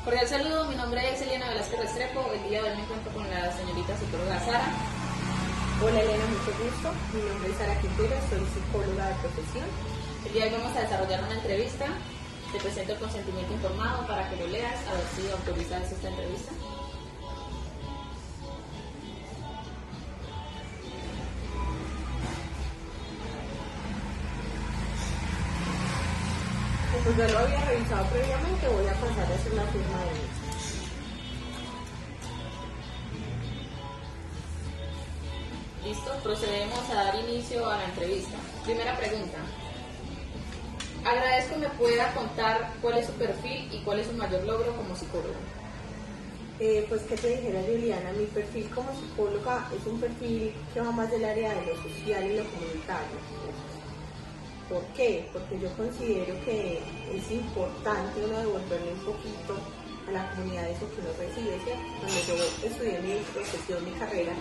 Cordial saludo, mi nombre es Eliana Velázquez Restrepo. El día de hoy me encuentro con la señorita psicóloga Sara. Hola Elena, mucho gusto. Mi nombre es Sara Quintero, soy psicóloga de profesión. El día de hoy vamos a desarrollar una entrevista. Te presento el consentimiento informado para que lo leas, a ver si autorizas esta entrevista. Pues ya lo había revisado previamente, voy a pasar a hacer la firma de mí. Listo, procedemos a dar inicio a la entrevista. Primera pregunta. Agradezco me pueda contar cuál es su perfil y cuál es su mayor logro como psicólogo. Pues que te dijera Juliana, mi perfil como psicóloga es un perfil que va más del área de lo social y lo comunitario. ¿Por qué? Porque yo considero que es importante uno devolverle un poquito a la comunidad eso que uno recibe, ¿cierto? Cuando yo estudié mi profesión, mi carrera,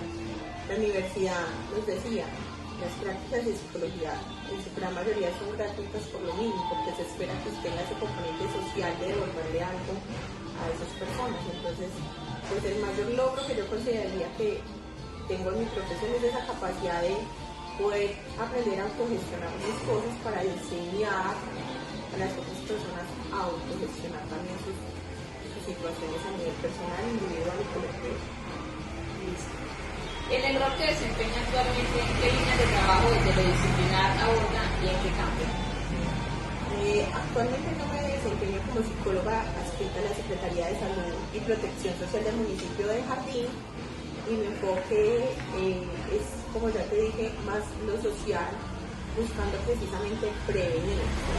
la universidad nos decía, las prácticas de psicología en su gran mayoría son gratuitas por lo mínimo, porque se espera que usted tenga ese componente social de devolverle algo a esas personas. Entonces, pues el mayor logro que yo consideraría que tengo en mi profesión es esa capacidad de poder aprender a autogestionar mis cosas para enseñar a las otras personas a autogestionar también sus situaciones a nivel personal, individual y colectivo. Listo. En el rol que desempeña actualmente, ¿qué líneas de trabajo desde lo disciplinar aborda y en qué campo? Actualmente no me desempeño como psicóloga adscrita a la Secretaría de Salud y Protección Social del municipio de Jardín, y mi enfoque es, como ya te dije, más lo social, buscando precisamente prevenir, ¿sí?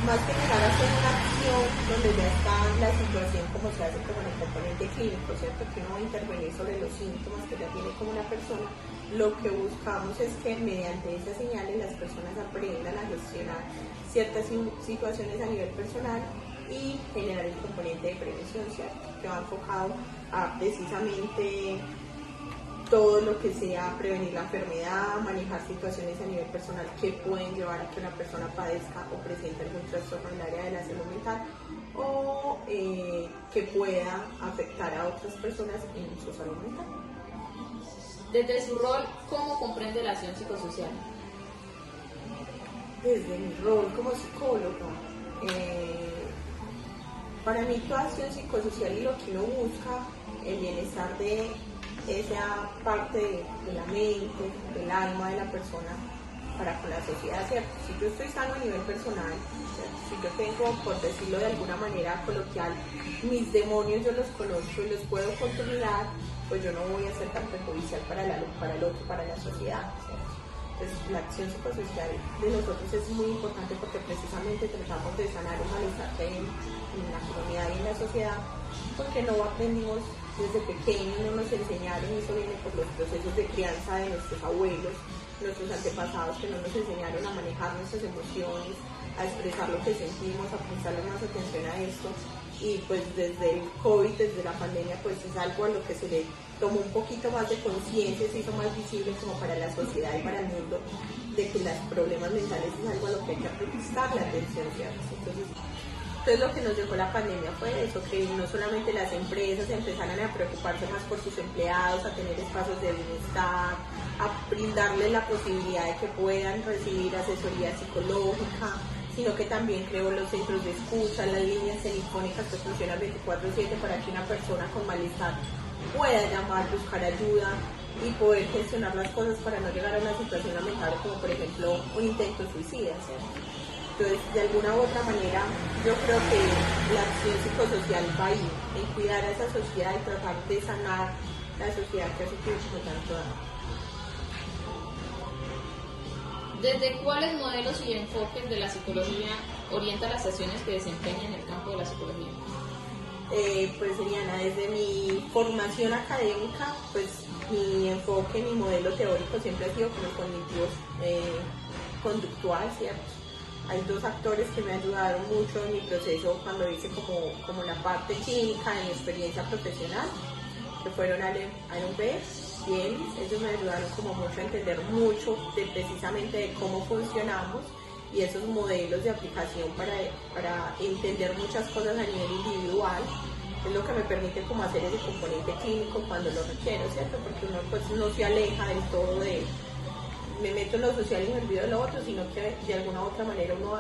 Más que llegar a hacer una acción donde ya está la situación como se hace como en el componente clínico, ¿cierto? Que uno va a intervenir sobre los síntomas que ya tiene como una persona. Lo que buscamos es que mediante esas señales las personas aprendan a gestionar ciertas situaciones a nivel personal y generar el componente de prevención, ¿cierto? Que va enfocado a precisamente todo lo que sea prevenir la enfermedad, manejar situaciones a nivel personal que pueden llevar a que una persona padezca o presente algún trastorno en el área de la salud mental o que pueda afectar a otras personas en su salud mental. Desde su rol, ¿cómo comprende la acción psicosocial? Desde mi rol como psicóloga, para mí toda acción psicosocial y lo que uno busca, el bienestar de esa parte de la mente, del alma de la persona para con la sociedad, ¿cierto? Si yo estoy sano a nivel personal, ¿cierto? Si yo tengo, por decirlo de alguna manera coloquial, mis demonios yo los conozco y los puedo controlar, pues yo no voy a ser tan perjudicial para el otro, para la sociedad, ¿cierto? Entonces la acción psicosocial de nosotros es muy importante porque precisamente tratamos de sanar un malestar que hay en la comunidad y en la sociedad, porque no aprendimos desde pequeños, no nos enseñaron, y eso viene por los procesos de crianza de nuestros abuelos, nuestros antepasados, que no nos enseñaron a manejar nuestras emociones, a expresar lo que sentimos, a prestarle más atención a esto. Y pues desde el COVID, desde la pandemia, pues es algo a lo que se le tomó un poquito más de conciencia, se hizo más visible como para la sociedad y para el mundo, de que los problemas mentales es algo a lo que hay que prestarle atención, ¿cierto? Entonces lo que nos dejó la pandemia fue eso, que no solamente las empresas empezaran a preocuparse más por sus empleados, a tener espacios de bienestar, a brindarles la posibilidad de que puedan recibir asesoría psicológica, sino que también creó los centros de escucha, las líneas telefónicas que funcionan 24/7 para que una persona con malestar pueda llamar, buscar ayuda y poder gestionar las cosas para no llegar a una situación lamentable como por ejemplo un intento suicida, ¿cierto? Entonces, de alguna u otra manera, yo creo que la acción psicosocial va ahí, en cuidar a esa sociedad y tratar de sanar la sociedad que ha sufrido como tanto daño. ¿Desde cuáles modelos y enfoques de la psicología orienta las acciones que desempeña en el campo de la psicología? Pues Eliana, desde mi formación académica, pues mi enfoque, mi modelo teórico siempre ha sido como el cognitivo conductual, ¿cierto? Hay dos actores que me ayudaron mucho en mi proceso cuando hice como la parte clínica de mi experiencia profesional, que fueron Aaron Beck y Ellis. Ellos me ayudaron como mucho a entender mucho precisamente de cómo funcionamos y esos modelos de aplicación para entender muchas cosas a nivel individual es lo que me permite como hacer ese componente clínico cuando lo requiero, ¿cierto? Porque uno pues no se aleja del todo de me meto en lo social y me olvido de lo otro, sino que de alguna u otra manera uno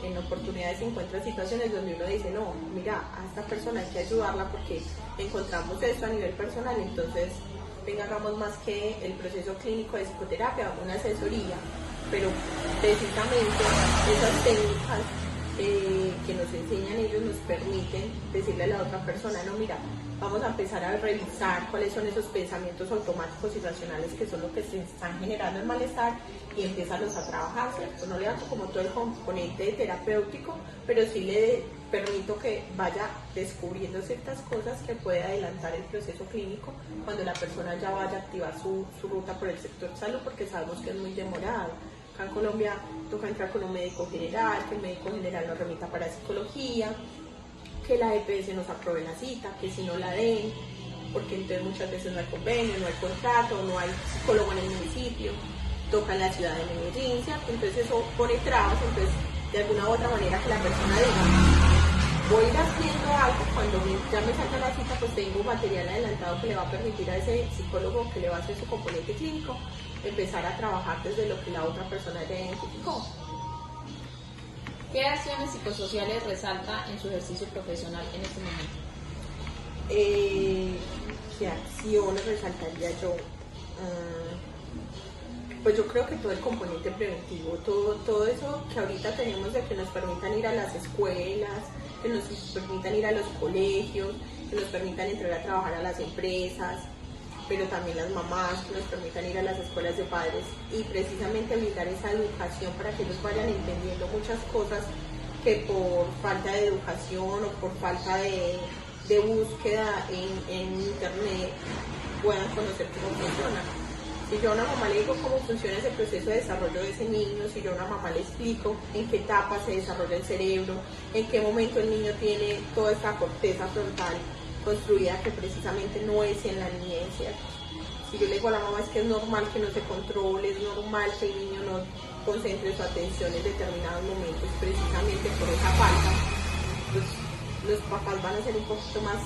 en oportunidades encuentra situaciones donde uno dice, no, mira, a esta persona hay que ayudarla porque encontramos esto a nivel personal, entonces venga, hagamos más que el proceso clínico de psicoterapia, una asesoría, pero precisamente esas técnicas que nos enseñan ellos nos permiten decirle a la otra persona, no, mira, vamos a empezar a revisar cuáles son esos pensamientos automáticos y racionales que son los que se están generando el malestar y empiezarlos a trabajar, ¿cierto? No le hago como todo el componente terapéutico, pero sí le permito que vaya descubriendo ciertas cosas que puede adelantar el proceso clínico cuando la persona ya vaya a activar su ruta por el sector salud, porque sabemos que es muy demorado. Acá en Colombia toca entrar con un médico general, que el médico general nos remita para psicología, que la EPS nos apruebe la cita, que si no la den, porque entonces muchas veces no hay convenio, no hay contrato, no hay psicólogo en el municipio, toca en la ciudad de Medellín, ¿cierto? Entonces eso pone trabas, entonces de alguna u otra manera que la persona diga, voy a ir haciendo algo, cuando ya me salga la cita, pues tengo material adelantado que le va a permitir a ese psicólogo que le va a hacer su componente clínico empezar a trabajar desde lo que la otra persona ya identificó. ¿Qué acciones psicosociales resalta en su ejercicio profesional en este momento? ¿Qué acciones resaltaría yo? Pues yo creo que todo el componente preventivo, todo eso que ahorita tenemos de que nos permitan ir a las escuelas, que nos permitan ir a los colegios, que nos permitan entrar a trabajar a las empresas, pero también las mamás, que nos permitan ir a las escuelas de padres y precisamente brindar esa educación para que ellos vayan entendiendo muchas cosas que por falta de educación o por falta de búsqueda en internet puedan conocer cómo funciona. Si yo a una mamá le digo cómo funciona ese proceso de desarrollo de ese niño, si yo a una mamá le explico en qué etapa se desarrolla el cerebro, en qué momento el niño tiene toda esa corteza frontal construida que precisamente no es en la niñez, ¿cierto? Si yo le digo a la mamá es que es normal que no se controle, es normal que el niño no concentre su atención en determinados momentos precisamente por esa falta, pues los papás van a ser un poquito más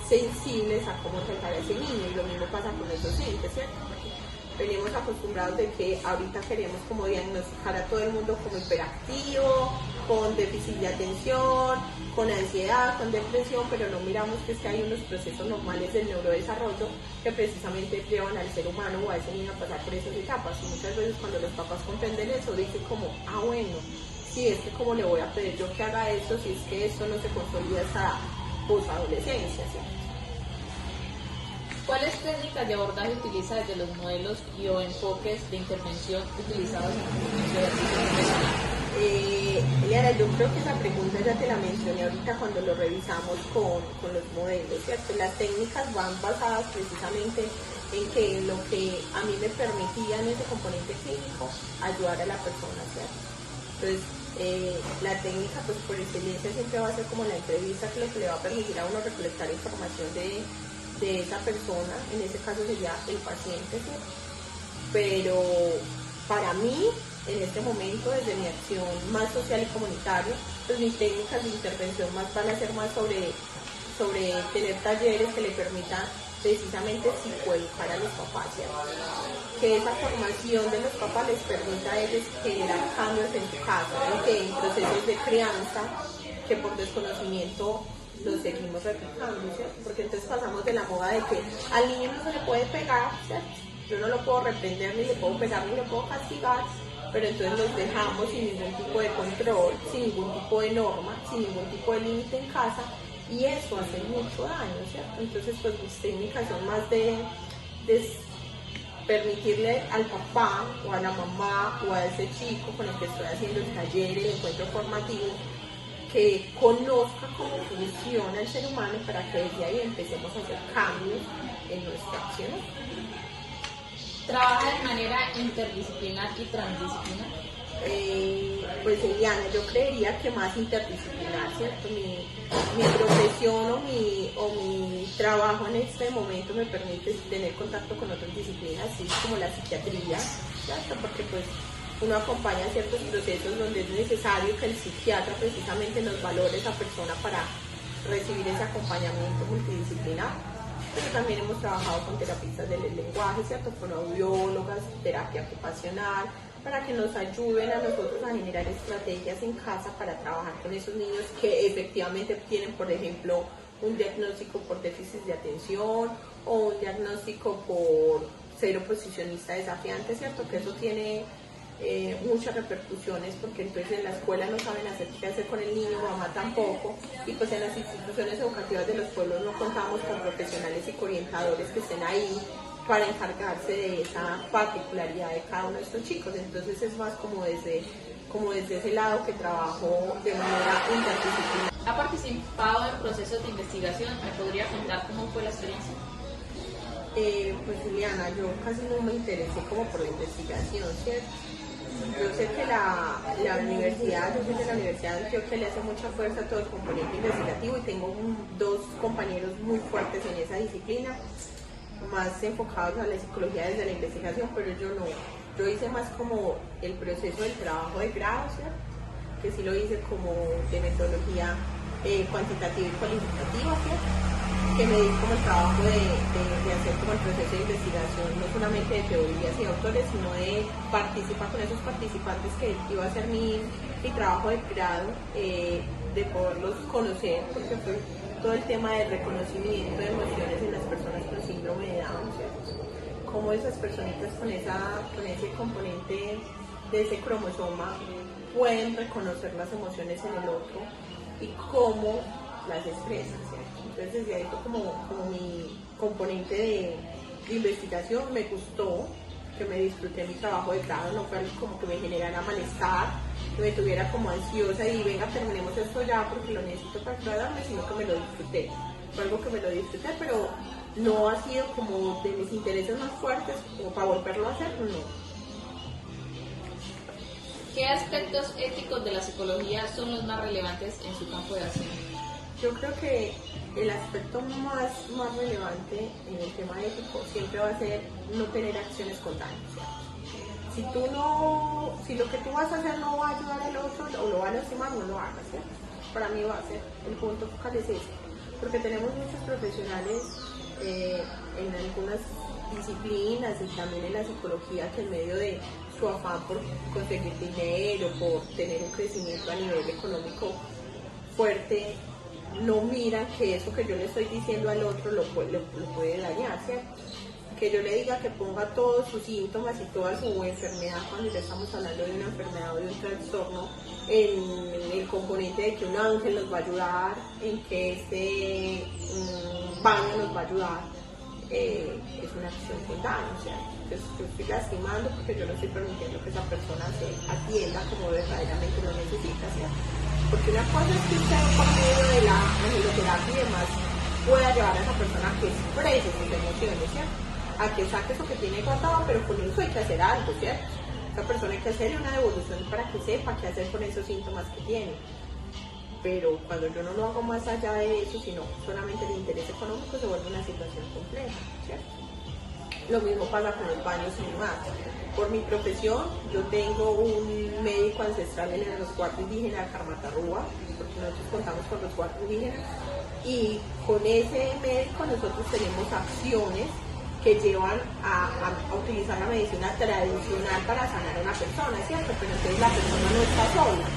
sensibles a cómo tratar a ese niño, y lo mismo pasa con los docentes, ¿cierto? Porque venimos acostumbrados de que ahorita queremos como diagnosticar a todo el mundo como hiperactivo, con déficit de atención, con ansiedad, con depresión, pero no miramos que es que hay unos procesos normales del neurodesarrollo que precisamente llevan al ser humano o a ese niño a pasar por esas etapas, y muchas veces cuando los papás comprenden eso dicen como, bueno, si es que como le voy a pedir yo que haga esto, si es que esto no se consolida hasta posadolescencia, ¿sí? ¿Cuáles técnicas de abordaje utiliza desde los modelos y o enfoques de intervención utilizados en su ejercicio profesional? Eliana, yo creo que esa pregunta ya te la mencioné ahorita cuando lo revisamos con los modelos, ¿cierto? Las técnicas van basadas precisamente en que lo que a mí me permitía en ese componente clínico ayudar a la persona, ¿cierto? Entonces, la técnica, pues por excelencia siempre va a ser como la entrevista, que lo que le va a permitir a uno recolectar información de esa persona, en ese caso sería el paciente, ¿cierto? Pero para mí, en este momento, desde mi acción más social y comunitaria, pues mis técnicas de intervención más van a ser más sobre tener talleres que le permitan precisamente psicoeducar a los papás, ¿cierto? Que esa formación de los papás les permita a ellos generar cambios en su casa, en procesos de crianza que por desconocimiento los seguimos replicando, ¿cierto? Porque entonces pasamos de la moda de que al niño no se le puede pegar, ¿cierto? Yo no lo puedo reprender, ni le puedo pegar, ni le puedo castigar, pero entonces los dejamos sin ningún tipo de control, sin ningún tipo de norma, sin ningún tipo de límite en casa, y eso hace mucho daño, ¿cierto? Entonces pues mis técnicas son más de permitirle al papá o a la mamá o a ese chico con el que estoy haciendo el taller, el encuentro formativo, que conozca cómo funciona el ser humano para que desde ahí empecemos a hacer cambios en nuestra acción. ¿Trabaja de manera interdisciplinar y transdisciplinar? Pues Eliana, yo creería que más interdisciplinar, ¿cierto? Mi profesión o mi trabajo en este momento me permite tener contacto con otras disciplinas, así como la psiquiatría, ¿cierto? Porque pues uno acompaña ciertos procesos donde es necesario que el psiquiatra precisamente nos valore esa persona para recibir ese acompañamiento multidisciplinar. Pero también hemos trabajado con terapistas del lenguaje, ¿cierto? Con audiólogas, terapia ocupacional, para que nos ayuden a nosotros a generar estrategias en casa para trabajar con esos niños que efectivamente tienen, por ejemplo, un diagnóstico por déficit de atención o un diagnóstico por ser oposicionista desafiante, ¿cierto? Que eso tiene muchas repercusiones, porque entonces en la escuela no saben qué hacer con el niño, mamá tampoco, y pues en las instituciones educativas de los pueblos no contamos con profesionales y orientadores que estén ahí para encargarse de esa particularidad de cada uno de estos chicos. Entonces es más como desde ese lado que trabajo de manera interdisciplinar. ¿Ha participado en procesos de investigación? ¿Me podría contar cómo fue la experiencia? Pues Juliana, yo casi no me interesé como por la investigación, ¿cierto? Yo sé que la universidad, yo sé que la Universidad de Antioquia le hace mucha fuerza a todo el componente investigativo y tengo dos compañeros muy fuertes en esa disciplina, más enfocados a la psicología desde la investigación, pero yo no. Yo hice más como el proceso del trabajo de grado, ¿cierto? Que sí lo hice como de metodología cuantitativa y cualitativa, ¿cierto? Que me di como el trabajo de hacer como el proceso de investigación, no solamente de teorías y autores, sino de participar con esos participantes que iba a ser mi trabajo de grado, de poderlos conocer, porque fue todo el tema del reconocimiento de emociones en las personas con síndrome de Down, ¿cierto? Cómo esas personitas con ese componente de ese cromosoma pueden reconocer las emociones en el otro y cómo las expresan, ¿cierto? Entonces desde ahí fue como mi componente de investigación. Me gustó, que me disfruté mi trabajo de grado, no fue algo como que me generara malestar, que me tuviera como ansiosa y venga, terminemos esto ya porque lo necesito para graduarme, sino que me lo disfruté. Fue algo que me lo disfruté, pero no ha sido como de mis intereses más fuertes, como para volverlo a hacer, no. ¿Qué aspectos éticos de la psicología son los más relevantes en su campo de acción? Yo creo que el aspecto más relevante en el tema ético siempre va a ser no tener acciones con daño. Si lo que tú vas a hacer no va a ayudar al otro o lo va a lastimar, no lo hagas, ¿cierto? Para mí va a ser el punto focal es ese, porque tenemos muchos profesionales en algunas disciplinas y también en la psicología que en medio de su afán por conseguir dinero, por tener un crecimiento a nivel económico fuerte, no miran que eso que yo le estoy diciendo al otro lo puede dañar, ¿cierto? Que yo le diga que ponga todos sus síntomas y toda su enfermedad, cuando ya estamos hablando de una enfermedad o de un trastorno, en el componente de que un ángel nos va a ayudar, en que este baño nos va a ayudar, es una acción con daño, ¿cierto? Entonces yo estoy lastimando porque yo no estoy permitiendo que esa persona se atienda como verdaderamente lo necesita, ¿cierto? Porque una cosa es que usted por medio de la angeloterapia y demás pueda llevar a esa persona a que exprese sus emociones, ¿cierto? A que saque eso que tiene guardado, pero con eso hay que hacer algo, ¿cierto? Esa persona hay que hacerle una devolución para que sepa qué hacer con esos síntomas que tiene. Pero cuando yo no lo hago más allá de eso, sino solamente el interés económico, se vuelve una situación compleja, ¿cierto? Lo mismo pasa con los baños y demás. Por mi profesión, yo tengo un médico ancestral en el resguardo indígena de Carmatarrúa, porque nosotros contamos con resguardo indígena, y con ese médico nosotros tenemos acciones que llevan a utilizar la medicina tradicional para sanar a una persona, ¿cierto? Pero entonces la persona no está sola,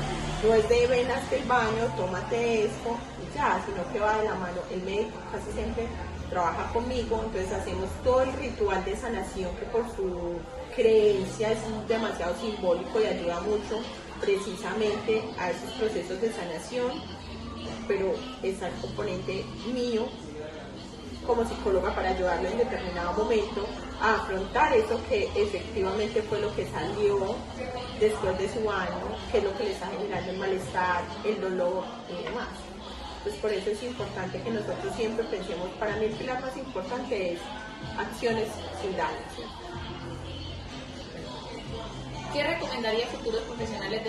no es de ven hasta el baño, tómate esto y ya, sino que va de la mano. El médico casi siempre trabaja conmigo, entonces hacemos todo el ritual de sanación que por su creencia es demasiado simbólico y ayuda mucho precisamente a esos procesos de sanación, pero está el componente mío como psicóloga para ayudarle en determinado momento a afrontar eso que efectivamente fue lo que salió después de su año, que es lo que le está generando el malestar, el dolor y demás. Pues por eso es importante que nosotros siempre pensemos, para mí el pilar más importante es acciones sin daño. ¿Qué recomendaría a futuros profesionales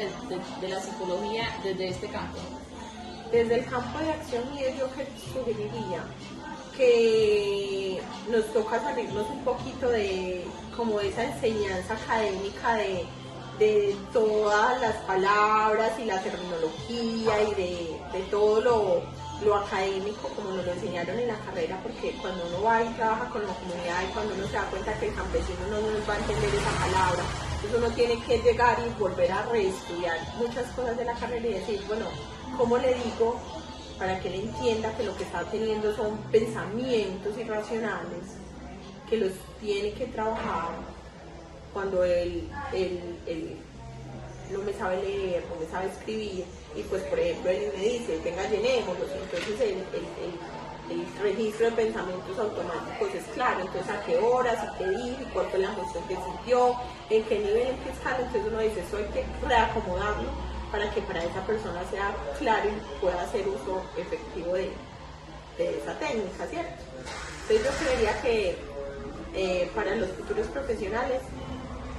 de la psicología desde este campo? Desde el campo de acción mío, yo que sugeriría que nos toca salirnos un poquito de como esa enseñanza académica de todas las palabras y la terminología y de todo lo académico como nos lo enseñaron en la carrera, porque cuando uno va y trabaja con la comunidad y cuando uno se da cuenta que el campesino no nos va a entender esa palabra, entonces uno tiene que llegar y volver a reestudiar muchas cosas de la carrera y decir, bueno, ¿cómo le digo para que él entienda que lo que está teniendo son pensamientos irracionales, que los tiene que trabajar cuando él no me sabe leer, no me sabe escribir, y pues por ejemplo él me dice, venga, llenémoslos, entonces el registro de pensamientos automáticos es claro, entonces a qué horas, y qué dijo, y cuál fue la emoción que sintió, en qué nivel, en qué escala, entonces uno dice, eso hay que reacomodarlo para que para esa persona sea claro y pueda hacer uso efectivo de esa técnica, ¿cierto? Entonces yo creería que para los futuros profesionales,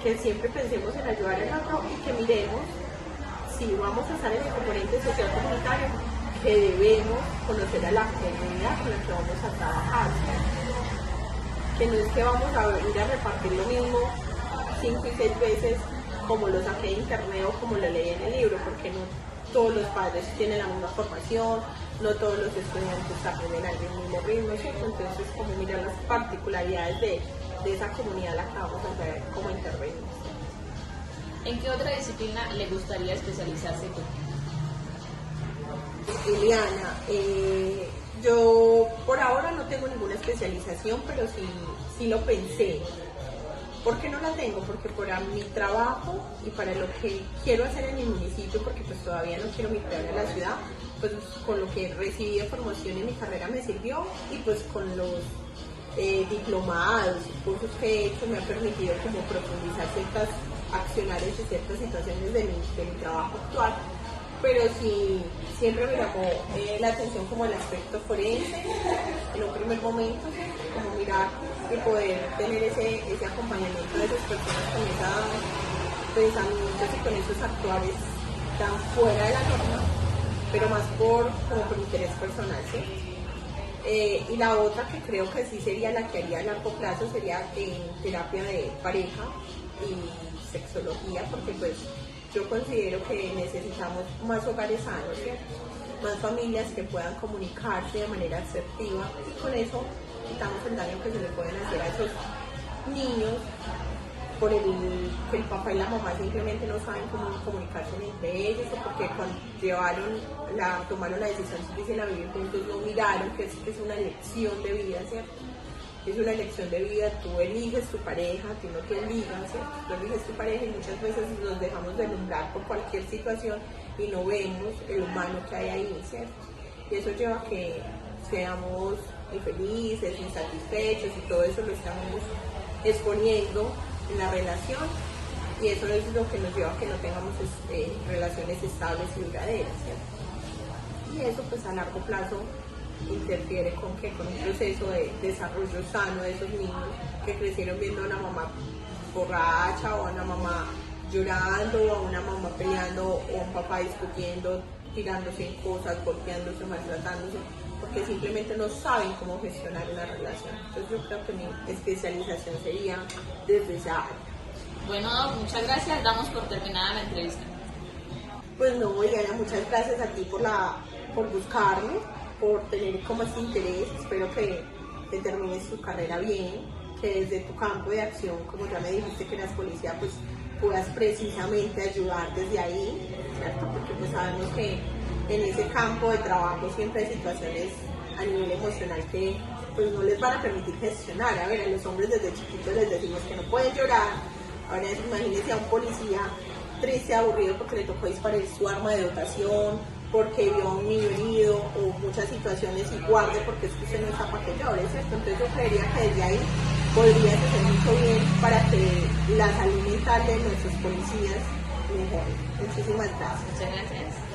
que siempre pensemos en ayudar al otro y que miremos si vamos a estar en el componente social comunitario, que debemos conocer a la comunidad con la que vamos a trabajar. Que no es que vamos a ir a repartir lo mismo 5 y 6 veces como lo saqué de internet o como lo leí en el libro, porque no todos los padres tienen la misma formación, no todos los estudiantes aprenden al mismo ritmo, ¿cierto? Entonces, como mirar las particularidades de esa comunidad a la que vamos a ver cómo intervenimos. ¿En qué otra disciplina le gustaría especializarse tú? Liliana, yo por ahora no tengo ninguna especialización, pero sí lo pensé. ¿Por qué no la tengo? Porque para mi trabajo y para lo que quiero hacer en mi municipio, porque pues todavía no quiero migrar a la ciudad, pues con lo que recibí de formación en mi carrera me sirvió, y pues con los diplomados y cursos que he hecho me ha permitido como profundizar ciertas accionarios y ciertas situaciones de mi trabajo actual. Pero sí, siempre me llamó la atención como el aspecto forense en un primer momento, como mirar y poder tener ese acompañamiento de esas personas con esos pensamientos y con esos actuales tan fuera de la norma, pero más como por interés personal, ¿sí? Y la otra que creo que sí sería la que haría a largo plazo sería en terapia de pareja y sexología, porque pues yo considero que necesitamos más hogares sanos, ¿cierto? Más familias que puedan comunicarse de manera asertiva, y con eso quitamos el daño que se le pueden hacer a esos niños por el que el papá y la mamá simplemente no saben cómo comunicarse entre ellos, o porque cuando tomaron la decisión de irse a vivir juntos no miraron que es una elección de vida, ¿cierto? Es una elección de vida, tú eliges tu pareja, tú no te eligas, ¿cierto? Tú eliges tu pareja, y muchas veces nos dejamos deslumbrar por cualquier situación y no vemos el humano que hay ahí, ¿cierto? Y eso lleva a que seamos infelices, insatisfechos, y todo eso lo estamos exponiendo en la relación, y eso es lo que nos lleva a que no tengamos relaciones estables y duraderas, ¿cierto? Y eso pues a largo plazo interfiere con un proceso de desarrollo sano de esos niños que crecieron viendo a una mamá borracha, o a una mamá llorando, o a una mamá peleando, o a un papá discutiendo, tirándose en cosas, golpeándose, maltratándose, porque simplemente no saben cómo gestionar una relación. Entonces yo creo que mi especialización sería desde esa área. Bueno, muchas gracias, damos por terminada la entrevista. Pues no, Diana, muchas gracias a ti por buscarme, por tener como este interés. Espero que termines tu carrera bien, que desde tu campo de acción, como ya me dijiste que eras policía, pues puedas precisamente ayudar desde ahí, ¿cierto? Porque pues sabemos que en ese campo de trabajo siempre hay situaciones a nivel emocional que pues no les van a permitir gestionar. A ver, a los hombres desde chiquitos les decimos que no pueden llorar. Ahora imagínense a un policía triste, aburrido porque le tocó disparar su arma de dotación, porque vio a un niño herido, o muchas situaciones, y guarde porque es que usted no está para que llore, ¿cierto? Entonces yo creería que desde ahí podría hacer mucho bien para que la salud mental de nuestros policías mejore. Muchísimas gracias. Muchas gracias.